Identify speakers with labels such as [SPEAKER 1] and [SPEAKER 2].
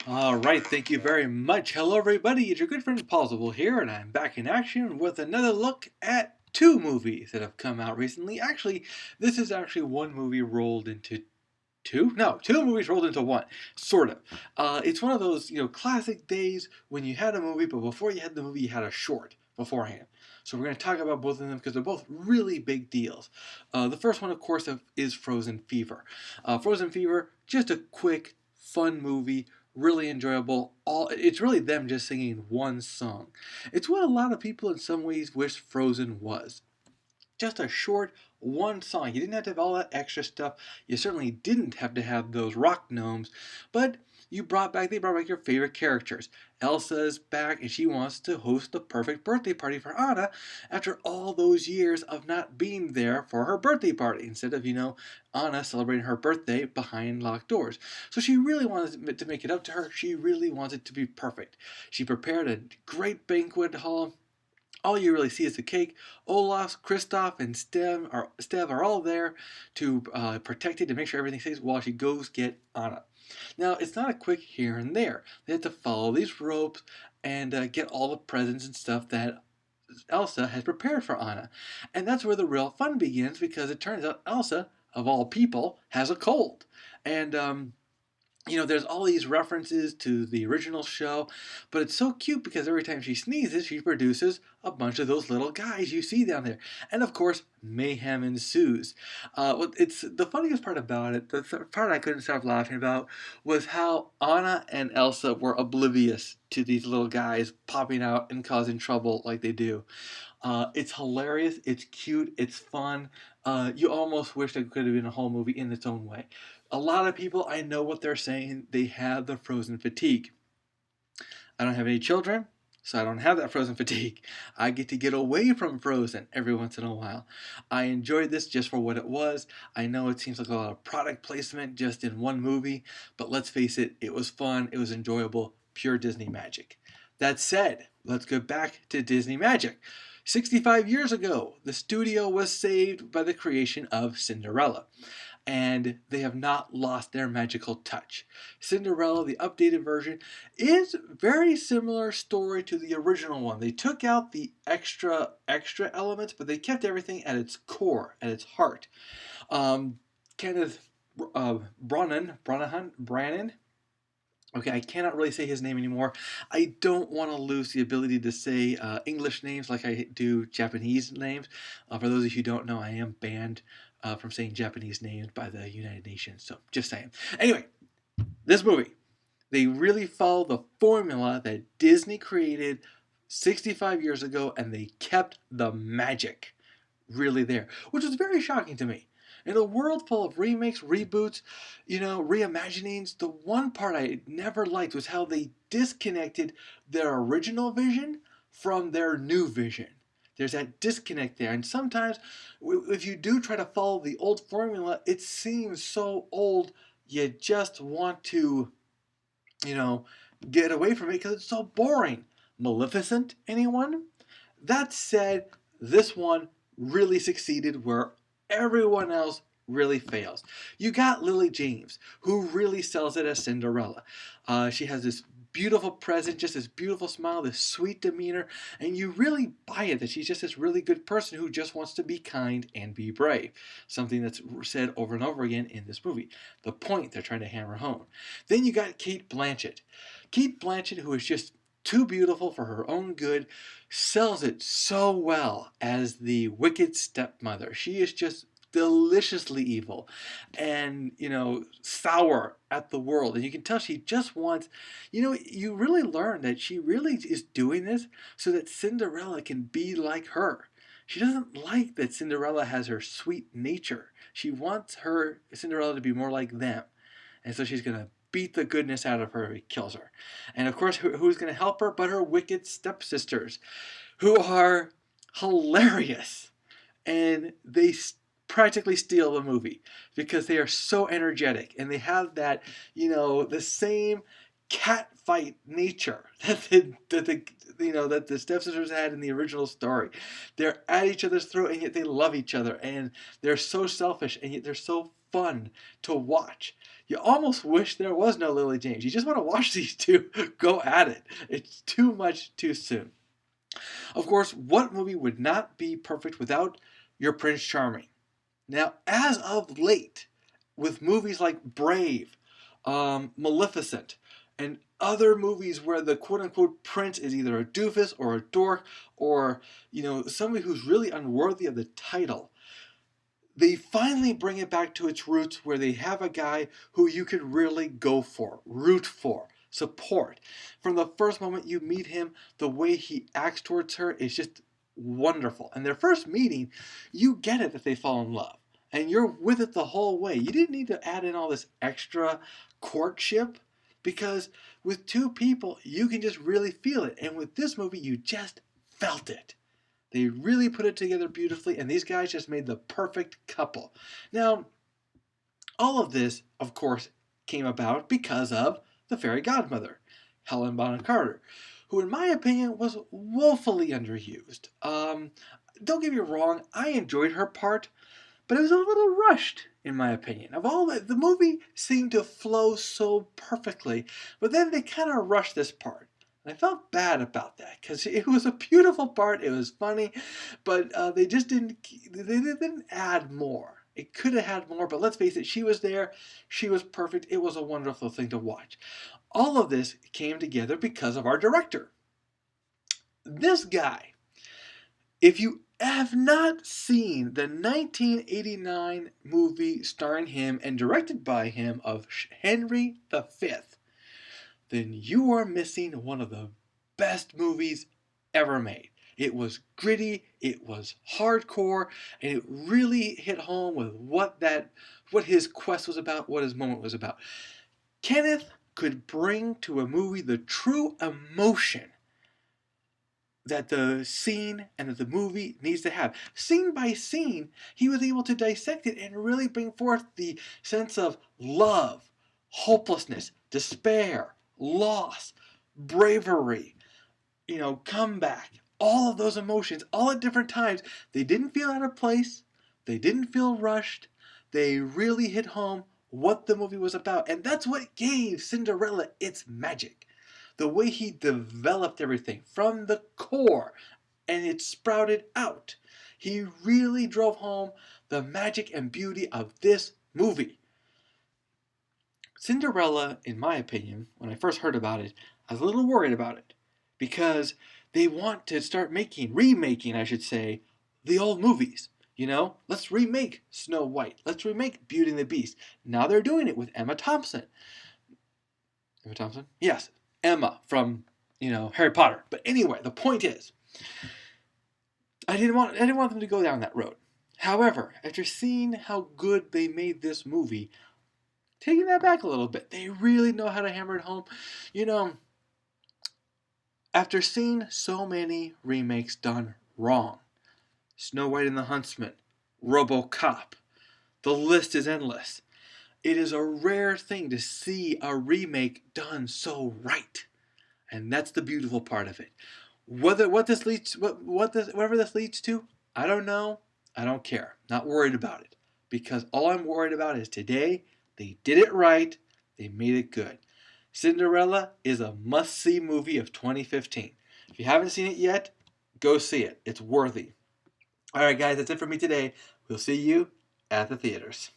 [SPEAKER 1] All right, thank you very much. Hello, everybody. It's your good friend Pozzible here, and I'm back in action with another look at two movies that have come out recently. Actually, this is actually one movie rolled into two? No, two movies rolled into one, sort of. It's one of those, classic days when you had a movie, but before you had the movie, you had a short beforehand. So we're going to talk about both of them because they're both really big deals. The first one, of course, is Frozen Fever. Frozen Fever, just a quick, fun movie, really enjoyable. It's really them just singing one song. It's what a lot of people in some ways wish Frozen was. Just a short one song. You didn't have to have all that extra stuff. You certainly didn't have to have those rock gnomes, but they brought back your favorite characters. Elsa's back and she wants to host the perfect birthday party for Anna after all those years of not being there for her birthday party instead of, Anna celebrating her birthday behind locked doors. So she really wanted to make it up to her. She really wants it to be perfect. She prepared a great banquet hall. All you really see is the cake. Olaf, Kristoff, and Stev are all there to protect it, to make sure everything stays while she goes get Anna. Now, it's not a quick here and there. They have to follow these ropes and get all the presents and stuff that Elsa has prepared for Anna. And that's where the real fun begins because it turns out Elsa, of all people, has a cold. And there's all these references to the original show, but it's so cute because every time she sneezes, she produces a bunch of those little guys you see down there. And of course, mayhem ensues. It's the funniest part about it, the part I couldn't stop laughing about, was how Anna and Elsa were oblivious to these little guys popping out and causing trouble like they do. It's hilarious, it's cute, it's fun. You almost wish it could have been a whole movie in its own way. A lot of people, I know what they're saying. They have the Frozen fatigue. I don't have any children, so I don't have that Frozen fatigue. I get to get away from Frozen every once in a while. I enjoyed this just for what it was. I know it seems like a lot of product placement just in one movie, but let's face it, it was fun, it was enjoyable, pure Disney magic. That said, let's go back to Disney magic. 65 years ago, the studio was saved by the creation of Cinderella, and they have not lost their magical touch. Cinderella, the updated version, is very similar story to the original one. They took out the extra elements, but they kept everything at its core, at its heart. Kenneth Branagh. Okay, I cannot really say his name anymore. I don't want to lose the ability to say English names like I do Japanese names. For those of you who don't know, I am banned from saying Japanese names by the United Nations. So, just saying. Anyway, this movie, they really follow the formula that Disney created 65 years ago, and they kept the magic really there, which was very shocking to me. In a world full of remakes, reboots, reimaginings, the one part I never liked was how they disconnected their original vision from their new vision. There's that disconnect there. And sometimes, if you do try to follow the old formula, it seems so old, you just want to, get away from it because it's so boring. Maleficent, anyone? That said, this one really succeeded where everyone else really fails. You got Lily James, who really sells it as Cinderella. She has this beautiful presence, just this beautiful smile, this sweet demeanor, and you really buy it that she's just this really good person who just wants to be kind and be brave. Something that's said over and over again in this movie. The point they're trying to hammer home. Then you got Kate Blanchett. Kate Blanchett, who is just too beautiful for her own good, sells it so well as the wicked stepmother. She is just deliciously evil and, sour at the world. And you can tell she just wants, you really learn that she really is doing this so that Cinderella can be like her. She doesn't like that Cinderella has her sweet nature. She wants Cinderella to be more like them. And so she's going to beat the goodness out of her if he kills her. And of course, who's going to help her but her wicked stepsisters, who are hilarious. And they practically steal the movie because they are so energetic and they have that, the same cat fight nature that the stepsisters had in the original story. They're at each other's throat and yet they love each other, and they're so selfish and yet they're so fun to watch. You almost wish there was no Lily James. You just want to watch these two go at it. It's too much too soon. Of course, what movie would not be perfect without your Prince Charming? Now, as of late, with movies like Brave, Maleficent, and other movies where the quote-unquote prince is either a doofus or a dork or, somebody who's really unworthy of the title, they finally bring it back to its roots where they have a guy who you could really go for, root for, support. From the first moment you meet him, the way he acts towards her is just wonderful. And their first meeting, you get it that they fall in love. And you're with it the whole way. You didn't need to add in all this extra courtship because with two people, you can just really feel it. And with this movie, you just felt it. They really put it together beautifully, and these guys just made the perfect couple. Now, all of this, of course, came about because of the fairy godmother, Helen Bonham Carter, who, in my opinion, was woefully underused. Don't get me wrong, I enjoyed her part, but it was a little rushed, in my opinion. Of all the movie seemed to flow so perfectly, but then they kind of rushed this part. And I felt bad about that because it was a beautiful part. It was funny, but they just didn't add more. It could have had more, but let's face it, she was there. She was perfect. It was a wonderful thing to watch. All of this came together because of our director. This guy, if you have not seen the 1989 movie starring him and directed by him of Henry V, then you are missing one of the best movies ever made. It was gritty, it was hardcore, and it really hit home with what his quest was about, what his moment was about. Kenneth could bring to a movie the true emotion that the scene and that the movie needs to have. Scene by scene, he was able to dissect it and really bring forth the sense of love, hopelessness, despair, loss, bravery, comeback, all of those emotions, all at different times. They didn't feel out of place. They didn't feel rushed. They really hit home what the movie was about. And that's what gave Cinderella its magic. The way he developed everything from the core and it sprouted out. He really drove home the magic and beauty of this movie. Cinderella, in my opinion, when I first heard about it, I was a little worried about it because they want to start remaking, I should say, the old movies. Let's remake Snow White. Let's remake Beauty and the Beast. Now they're doing it with Emma Thompson. Emma Thompson? Yes, Emma from, Harry Potter. But anyway, the point is, I didn't want them to go down that road. However, after seeing how good they made this movie, taking that back a little bit, they really know how to hammer it home. After seeing so many remakes done wrong, Snow White and the Huntsman, RoboCop, the list is endless. It is a rare thing to see a remake done so right. And that's the beautiful part of it. Whatever this leads to, I don't know. I don't care. Not worried about it. Because all I'm worried about is today, they did it right. They made it good. Cinderella is a must-see movie of 2015. If you haven't seen it yet, go see it. It's worthy. All right, guys, that's it for me today. We'll see you at the theaters.